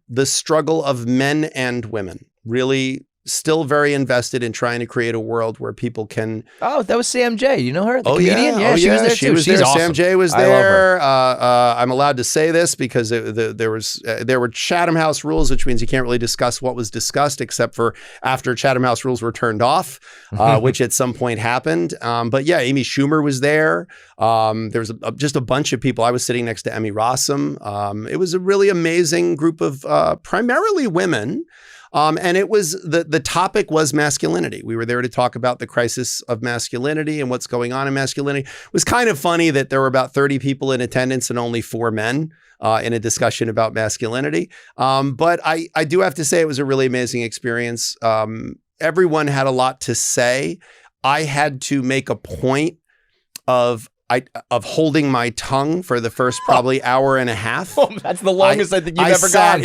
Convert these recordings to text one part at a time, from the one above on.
the struggle of men and women. Really still very invested in trying to create a world where people can. Oh, that was Sam J. You know her, the comedian? Yeah, she was there she too. was She's there. awesome. Sam J was I love there. her. I'm allowed to say this because there were Chatham House rules, which means you can't really discuss what was discussed except for after Chatham House rules were turned off, which at some point happened. But yeah, Amy Schumer was there. There was just a bunch of people. I was sitting next to Emmy Rossum. It was a really amazing group of primarily women. And it was the topic was masculinity. We were there to talk about the crisis of masculinity and what's going on in masculinity. It was kind of funny that there were about 30 people in attendance and only 4 men in a discussion about masculinity. But I do have to say it was a really amazing experience. Everyone had a lot to say. I had to make a point of holding my tongue for the first probably hour and a half. Oh, that's the longest I think you've ever gone.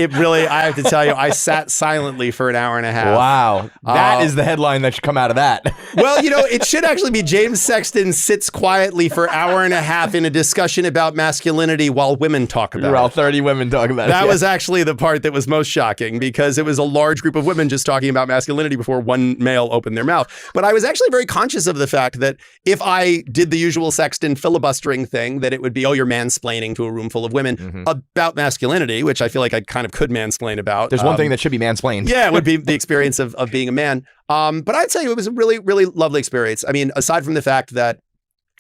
I have to tell you, I sat silently for an hour and a half. Wow. That is the headline that should come out of that. Well, it should actually be James Sexton sits quietly for an hour and a half in a discussion about masculinity while women talk about it. While 30 women talk about it. That was actually the part that was most shocking because it was a large group of women just talking about masculinity before one male opened their mouth. But I was actually very conscious of the fact that if I did the usual Sexton filibustering thing, that it would be, oh, you're mansplaining to a room full of women about masculinity, which I feel like I kind of could mansplain about. There's one thing that should be mansplained. Yeah, it would be the experience of being a man. But I'd say it was a really, really lovely experience. I mean, aside from the fact that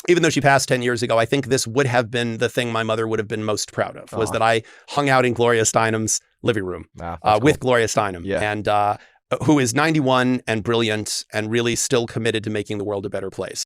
even though she passed 10 years ago, I think this would have been the thing my mother would have been most proud of, was that I hung out in Gloria Steinem's living room with Gloria Steinem. Yeah. And who is 91 and brilliant and really still committed to making the world a better place.